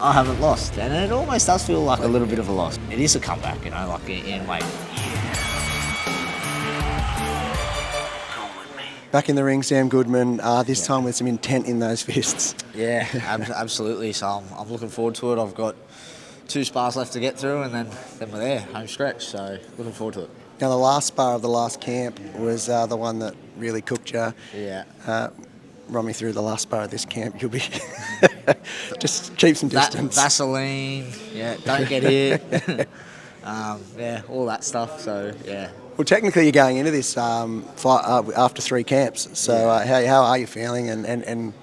I haven't lost, and it almost does feel like a little bit of a loss. It is a comeback, like in weight. Back in the ring, Sam Goodman, this time with some intent in those fists. Yeah, absolutely. So I'm looking forward to it. I've got 2 spars left to get through, and then we're there, home stretch. So looking forward to it. Now, the last spar of the last camp was the one that really cooked you. Yeah. Run me through the last spar of this camp. You'll be just keep some distance. Vaseline. Yeah, don't get hit. Yeah, all that stuff. So yeah. Well, technically, you're going into this fight after 3 camps. So how are you feeling? And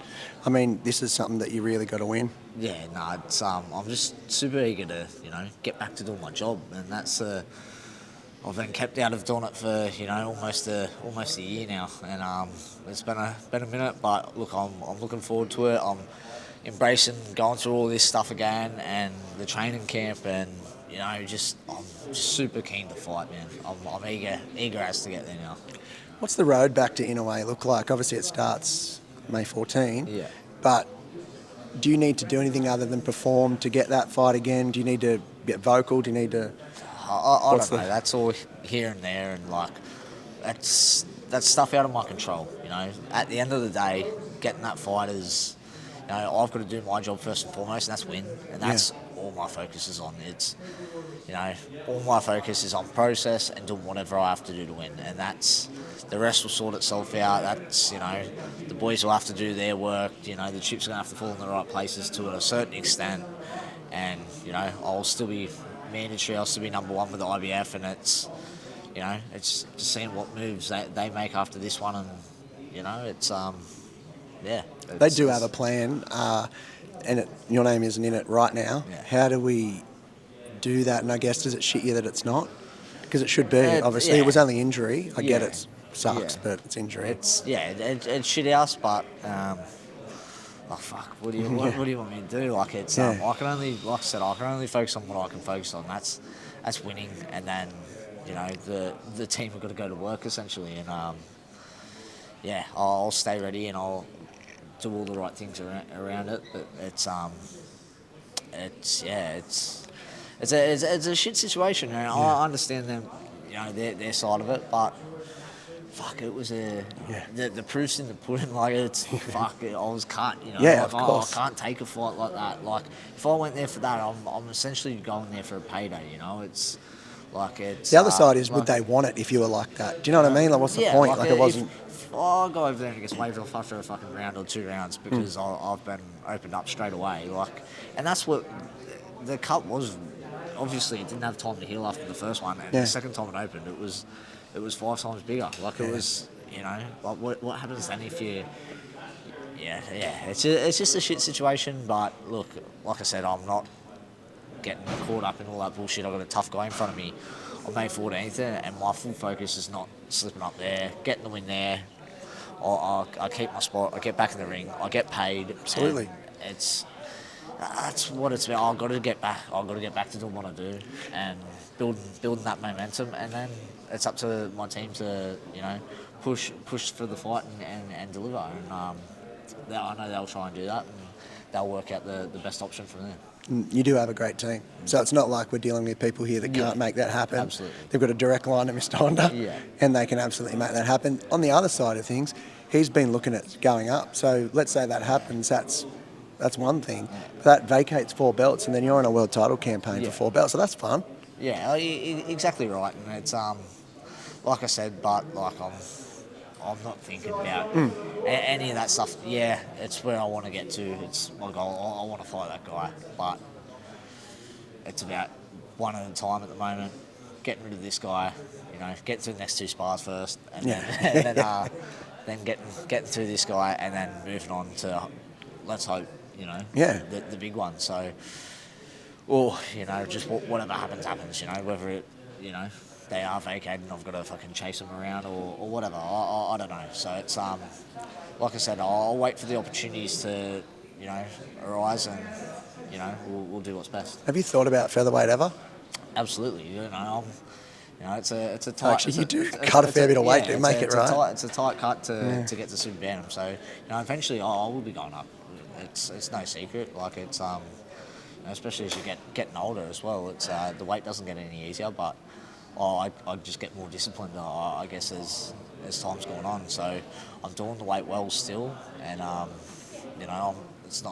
I mean, this is something that you really got to win. Yeah, no, it's I'm just super eager to get back to doing my job, and that's I've been kept out of doing it for almost a year now, and it's been a minute. But look, I'm looking forward to it. I'm embracing going through all this stuff again, and the training camp, and I'm just super keen to fight, man. I'm eager as to get there now. What's the road back to Inoue look like? Obviously, it starts May 14. Yeah. But do you need to do anything other than perform to get that fight again? Do you need to get vocal? Do you need to? I don't know. That's all here and there, and that's stuff out of my control. At the end of the day, getting that fight is, I've got to do my job first and foremost, and that's win, and that's all my focus is on. It's, all my focus is on process and doing whatever I have to do to win, and that's the rest will sort itself out. That's the boys will have to do their work. The chips are going to have to fall in the right places to a certain extent, and I'll still be mandatory. I'll still be number 1 with the IBF, and it's it's just seeing what moves they make after this one, and it's They do have a plan, and your name isn't in it right now. Yeah. How do we do that? And I guess, does it shit you that it's not? Because it should be. Obviously, it was only injury. I get it sucks, but it's injury. It's shit house, but oh fuck! What do you what do you want me to do? I can only, like I said, I can only focus on what I can focus on. That's winning, and then the team have got to go to work essentially, and I'll stay ready and I'll do all the right things around it. But it's a shit situation, and I understand them, their side of it, but. Fuck, it was the proof's in the pudding. It's fuck. I was can't. Of course. I can't take a fight like that. If I went there for that, I'm essentially going there for a payday. It's it's. The other side is, would they want it if you were like that? Do you know what I mean? What's the point? It wasn't. If I go over there and get waved off after a fucking round or 2 rounds because I've been opened up straight away. And that's what the cut was. Obviously, it didn't have time to heal after the first one, and the second time it opened, it was 5 times bigger. It was, what happens then if you... Yeah, it's just a shit situation, but look, like I said, I'm not getting caught up in all that bullshit. I've got a tough guy in front of me on May 14th, and my full focus is not slipping up there, getting the win there. I keep my spot, I get back in the ring, I get paid. Absolutely. That's what it's about. I've got to get back to doing what I do and building that momentum, and then it's up to my team to push for the fight and deliver. And I know they'll try and do that, and they'll work out the best option from there. You do have a great team, so it's not like we're dealing with people here that can't make that happen. Absolutely. They've got a direct line to Mr. Honda, and they can absolutely make that happen. On the other side of things, he's been looking at going up. So let's say that happens. That's one thing. That vacates 4 belts, and then you're on a world title campaign for 4 belts, so that's fun. Yeah, exactly right. And it's like I said, but I'm not thinking about any of that stuff. Yeah, it's where I want to get to. It's my goal. I want to fight that guy, but it's about one at a time at the moment. Getting rid of this guy, get through the next 2 spars first, and then getting through this guy, and then moving on to, let's hope, the big one. So, or just whatever happens, whether it, they are vacated and I've got to fucking chase them around or whatever. I don't know. So it's like I said, I'll wait for the opportunities to arise, and we'll do what's best. Have you thought about featherweight ever? Absolutely. It's a tight. Actually, you do cut a fair bit of weight to make it right. It's a tight cut to get to super bantam. So eventually I will be going up. It's no secret. especially as you getting older as well. It's the weight doesn't get any easier, but I just get more disciplined, I guess, as time's gone on. So I'm doing the weight well still, and it's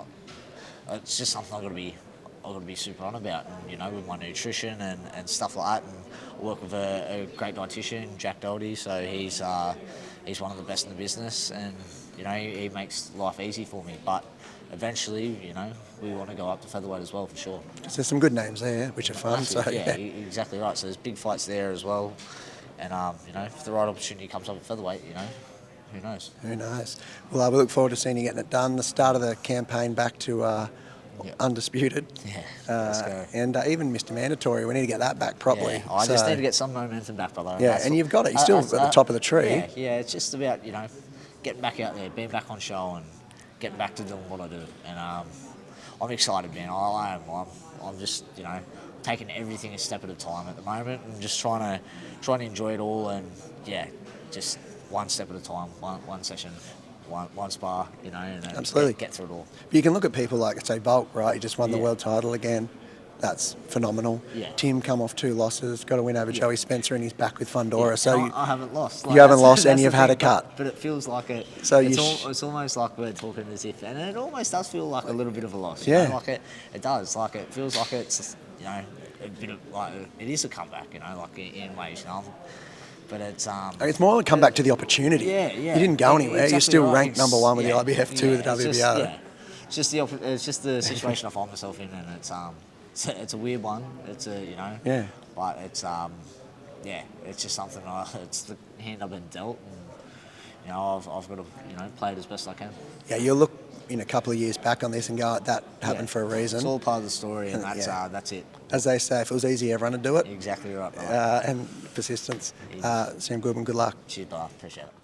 just something I've got to be super on about, and with my nutrition and stuff like that. And I work with a great dietitian, Jack Doherty, so he's one of the best in the business, and he makes life easy for me. But eventually, we want to go up to featherweight as well, for sure. So there's some good names there, which are fun. So exactly right. So there's big fights there as well, and if the right opportunity comes up at featherweight, who knows? Who knows? Well, we look forward to seeing you getting it done. The start of the campaign back to undisputed. Yeah, let's go. And even Mr. Mandatory, we need to get that back properly. Yeah, I just need to get some momentum back, brother. Yeah, and you've got it. You're still at the top of the tree. Yeah, it's just about, getting back out there, being back on show and getting back to doing what I do. And I'm excited, man. I am. I'm just, taking everything a step at a time at the moment and just trying to enjoy it all, and, just one step at a time, one session, one spar, and Absolutely. Get through it all. But you can look at people like, say, Bulk, right? He just won the world title again. That's phenomenal. Yeah. Tim come off 2 losses, got a win over Joey Spencer, and he's back with Fundora. Yeah, so I haven't lost. You haven't lost, and that's you've the had thing, a cut. But it feels like it. So it's almost like we're talking as if, and it almost does feel like a little bit of a loss. Like it does. Like it feels like it's a bit of like it is a comeback. Like in ways. But it's more a comeback to the opportunity. Yeah. You didn't go anywhere. Exactly You're still right. ranked number 1 with the IBF, 2 with the WBO. It's just the situation I find myself in, and it's a weird one. It's but it's just something. It's the hand I've been dealt, and I've got to play it as best I can. Yeah, you'll look in a couple of years back on this and go, that happened for a reason. It's all part of the story, and that's it. As they say, if it was easy, everyone would do it. Exactly right. And persistence. Sam Goodman, good luck. Cheers, brother. Appreciate it.